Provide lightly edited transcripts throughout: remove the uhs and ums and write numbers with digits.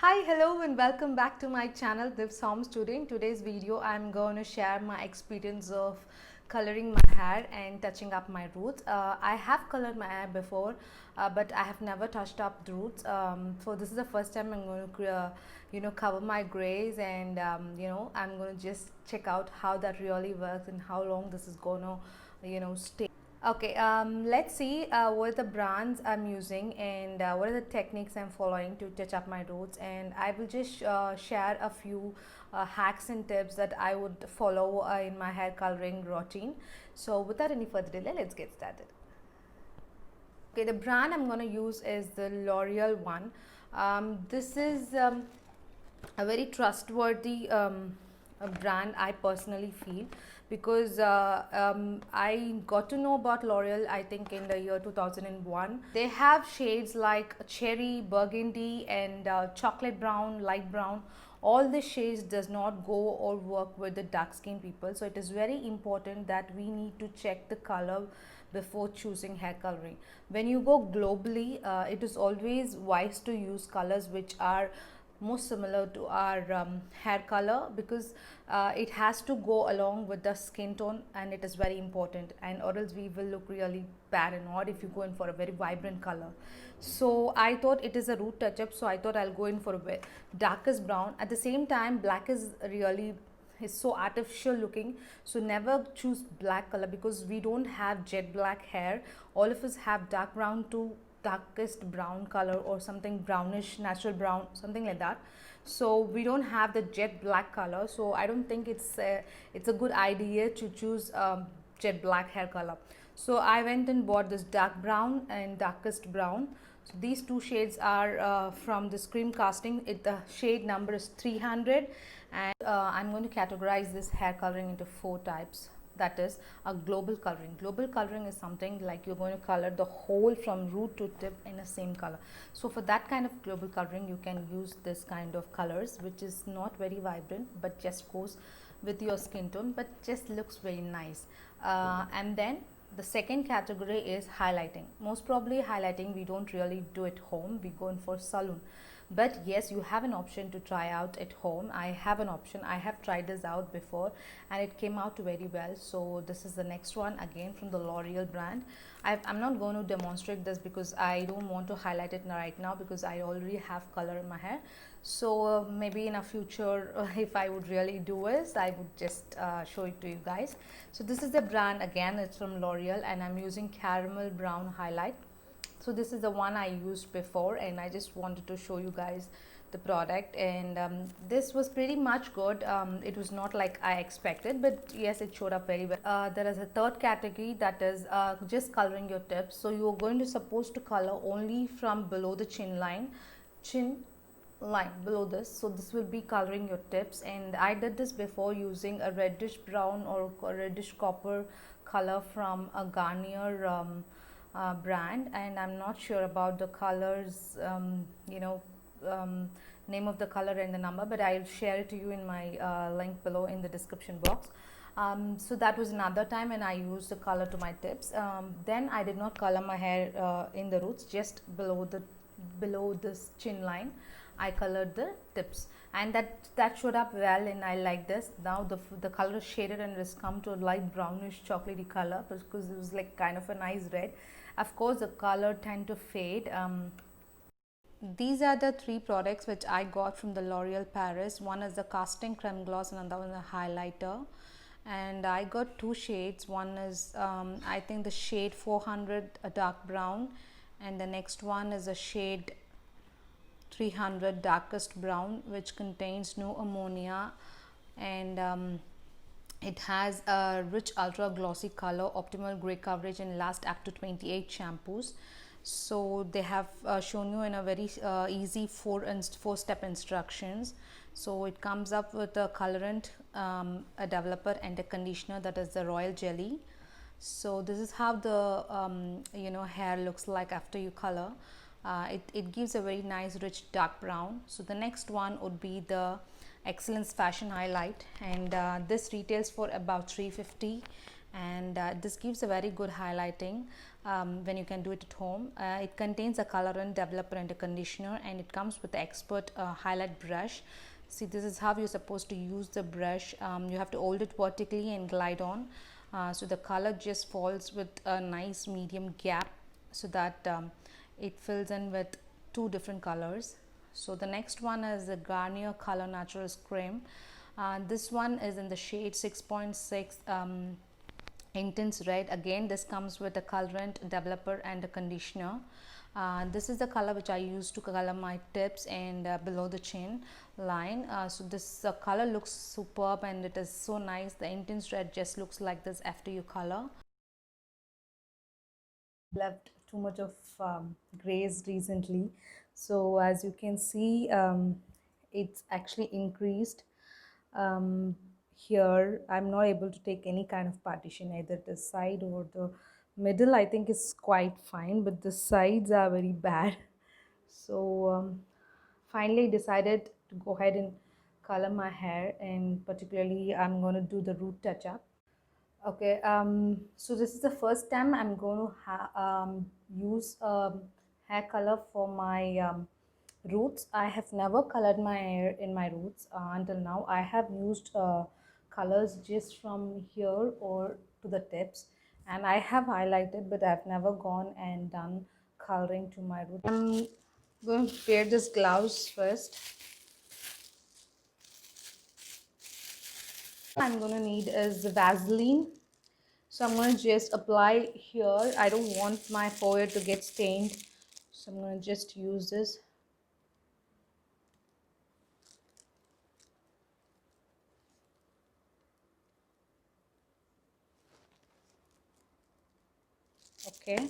Hi, hello and welcome back to my channel Div's Home Studio. In today's video, I'm going to share my experience of coloring my hair and touching up my roots. I have colored my hair before, but I have never touched up the roots. So this is the first time I'm going to cover my grays, and I'm going to just check out how that really works and how long this is going to stay. Okay, let's see what are the brands I'm using and what are the techniques I'm following to touch up my roots, and I will just share a few hacks and tips that I would follow in my hair coloring routine. So without any further delay, let's get started. Okay, the brand I'm going to use is the L'Oreal one. This is a very trustworthy brand, I personally feel, because I got to know about L'Oreal I think in the year 2001. They have shades like cherry, burgundy and chocolate brown, light brown. All the shades does not go or work with the dark skin people, so it is very important that we need to check the color before choosing hair coloring. When you go globally, it is always wise to use colors which are most similar to our hair color, because it has to go along with the skin tone, and it is very important, and or else we will look really bad and odd if you go in for a very vibrant color. So I thought it is a root touch up, so I thought I'll go in for a darkest brown. At the same time, black is really so artificial looking, so never choose black color because we don't have jet black hair. All of us have dark brown to darkest brown color or something brownish, natural brown, something like that. So we don't have the jet black color, so I don't think it's a good idea to choose jet black hair color. So I went and bought this dark brown and darkest brown. So these two shades are from the Scream Casting. The shade number is 300, and I'm going to categorize this hair coloring into 4 types. That is a global coloring. Global coloring is something like you're going to color the whole from root to tip in the same color. So for that kind of global coloring, you can use this kind of colors, which is not very vibrant but just goes with your skin tone, but just looks very nice. And then the second category is highlighting. Most probably highlighting we don't really do at home, we go in for salon. But yes, you have an option to try out at home. I have an option. I have tried this out before and it came out very well. So this is the next one, again from the L'Oreal brand. I'm not going to demonstrate this because I don't want to highlight it right now, because I already have color in my hair. So maybe in a future if I would really do this, I would just show it to you guys. So this is the brand, again it's from L'Oreal, and I'm using caramel brown highlight. So this is the one I used before, and I just wanted to show you guys the product, and this was pretty much good. It was not like I expected, but yes, it showed up very well. There is a third category, that is just coloring your tips. So you're going to supposed to color only from below the chin line below this. So this will be coloring your tips, and I did this before using a reddish brown or a reddish copper color from a Garnier brand, and I'm not sure about the colors, name of the color and the number, but I'll share it to you in my link below in the description box. So that was another time, and I used the color to my tips. Then I did not color my hair in the roots, just below this chin line I colored the tips, and that showed up well, and I like this. Now the color is shaded and it has come to a light brownish chocolatey color, because it was like kind of a nice red. Of course the color tend to fade. These are the 3 products which I got from the L'Oreal Paris. One is the casting creme gloss and another one is a highlighter, and I got 2 shades. One is I think the shade 400, a dark brown, and the next one is a shade 300, darkest brown, which contains no ammonia, and it has a rich ultra glossy color, optimal gray coverage, and last up to 28 shampoos. So they have shown you in a very easy 4-step instructions. So it comes up with a colorant, a developer, and a conditioner, that is the royal jelly. So this is how the hair looks like after you color. It gives a very nice rich dark brown. So the next one would be the Excellence Fashion Highlight, and this retails for about 350, and this gives a very good highlighting. when you can do it at home. It contains a colorant, developer and a conditioner, and it comes with the expert highlight brush. See, this is how you're supposed to use the brush. You have to hold it vertically and glide on, so the color just falls with a nice medium gap, so that it fills in with two different colors. So the next one is the Garnier Color Naturals Cream. This one is in the shade 6.6 intense red. Again, this comes with a colorant, developer and a conditioner. This is the color which I use to color my tips and below the chin line. So this color looks superb and it is so nice. The intense red just looks like this after you color. Left too much of grays recently, so as you can see, it's actually increased. Here I'm not able to take any kind of partition, either the side or the middle. I think is quite fine, but the sides are very bad. So finally decided to go ahead and color my hair, and particularly I'm going to do the root touch up. Okay, so this is the first time I'm going to use hair color for my roots. I have never colored my hair in my roots until now. I have used colors just from here or to the tips, and I have highlighted, but I've never gone and done coloring to my roots. I'm going to wear this gloves first. I'm going to need is Vaseline. So I'm going to just apply here. I don't want my forehead to get stained, so I'm going to just use this. Okay,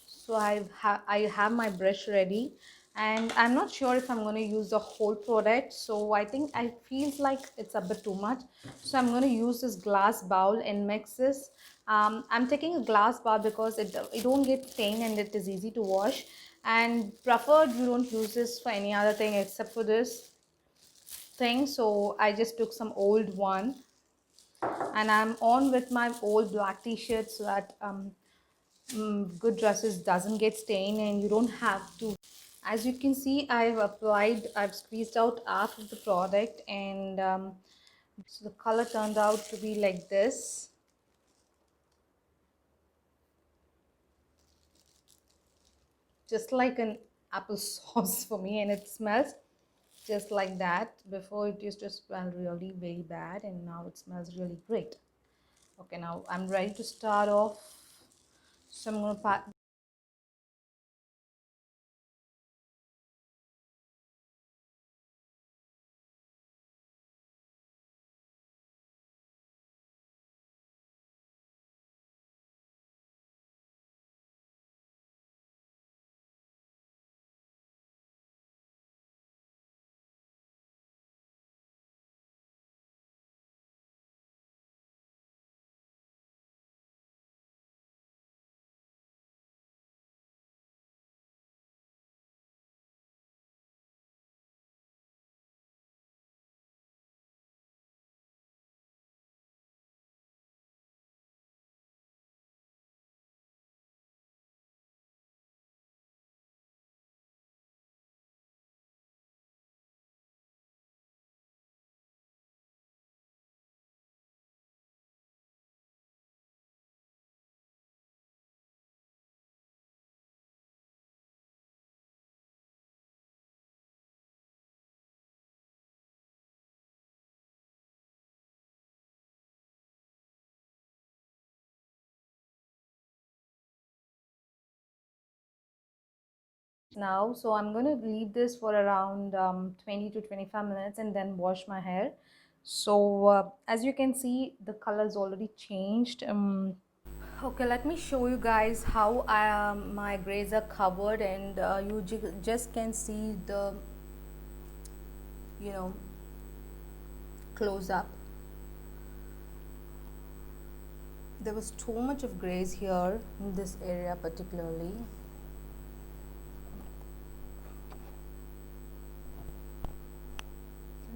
so I have my brush ready, and I'm not sure if I'm going to use the whole product, so I think I feels like it's a bit too much, so I'm going to use this glass bowl and mix this. I'm taking a glass bowl because it don't get stained and it is easy to wash, and preferred you don't use this for any other thing except for this thing. So I just took some old one, and I'm on with my old black t-shirt, so that good dresses doesn't get stained and you don't have to. As you can see, I've squeezed out half of the product, and so the color turned out to be like this. Just like an applesauce for me, and it smells just like that. Before it used to smell really very bad, and now it smells really great. Okay, now I'm ready to start off. So I'm going to pat. Now, so I'm going to leave this for around 20 to 25 minutes and then wash my hair. So as you can see, the color is already changed. Okay, let me show you guys how my grays are covered, and you just can see the, you know, close up. There was too much of grays here in this area particularly.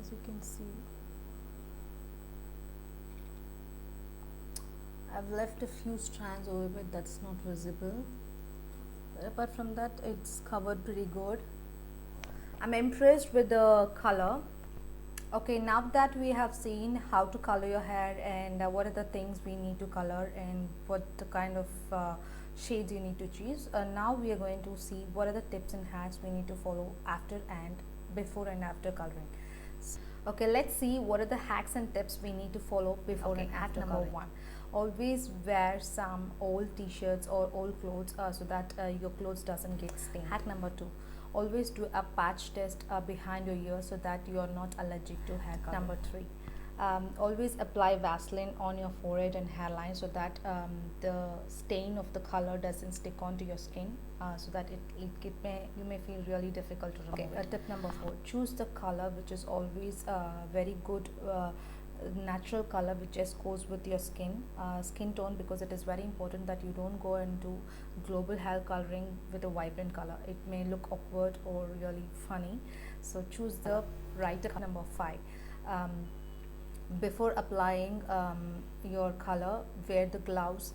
As you can see, I've left a few strands over it that's not visible, but apart from that it's covered pretty good. I'm impressed with the color. Okay, now that we have seen how to color your hair and what are the things we need to color and what the kind of shades you need to choose, now we are going to see what are the tips and hacks we need to follow after and before and after coloring. Okay, let's see what are the hacks and tips we need to follow before and after coloring. Number 1, always wear some old t-shirts or old clothes so that your clothes doesn't get stained. Hack number 2, always do a patch test behind your ear so that you are not allergic to hair color. Number 3, always apply Vaseline on your forehead and hairline so that the stain of the color doesn't stick onto your skin, so that you may feel really difficult to remove. Okay, tip number 4, choose the color which is always very good natural color which just goes with your skin tone, because it is very important that you don't go into global hair coloring with a vibrant color. It may look awkward or really funny, so choose the right color. Number 5, before applying your color, wear the gloves,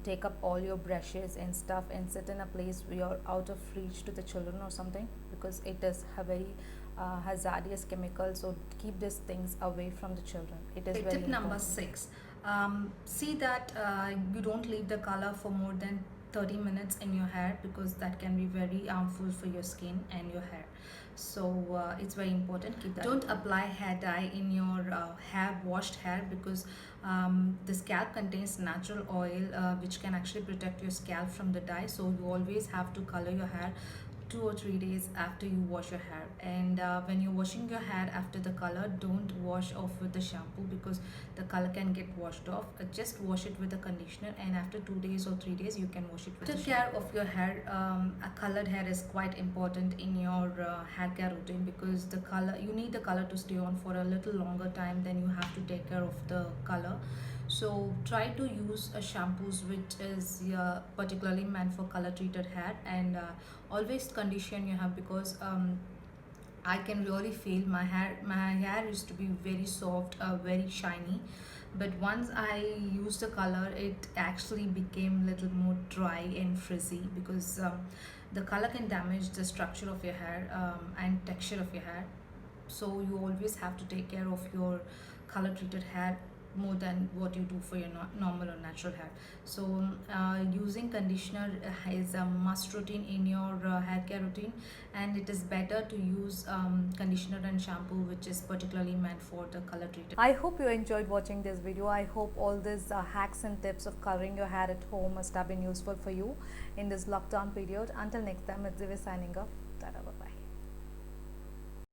take up all your brushes and stuff and sit in a place where you're out of reach to the children or something, because it does have very hazardous chemicals, so keep these things away from the children. It is very Tip number important. 6, see that you don't leave the color for more than 30 minutes in your hair, because that can be very harmful for your skin and your hair. So it's very important, keep that. Don't apply hair dye in your washed hair, because the scalp contains natural oil which can actually protect your scalp from the dye. So you always have to color your hair 2 or 3 days after you wash your hair. And when you're washing your hair after the color, don't wash off with the shampoo, because the color can get washed off. Just wash it with a conditioner, and after 2 days or 3 days you can wash it with the shampoo. Take care of your hair. A colored hair is quite important in your hair care routine, because you need the color to stay on for a little longer time, then you have to take care of the color. So try to use shampoos which is particularly meant for color treated hair, and always condition your hair, because I can really feel my hair used to be very soft, very shiny, but once I used the color, it actually became a little more dry and frizzy, because the color can damage the structure of your hair and texture of your hair. So you always have to take care of your color treated hair more than what you do for your normal or natural hair. So using conditioner is a must routine in your hair care routine, and it is better to use conditioner and shampoo which is particularly meant for the color treated. I hope you enjoyed watching this video. I hope all these hacks and tips of coloring your hair at home must have been useful for you in this lockdown period. Until next time, it's Divya signing off.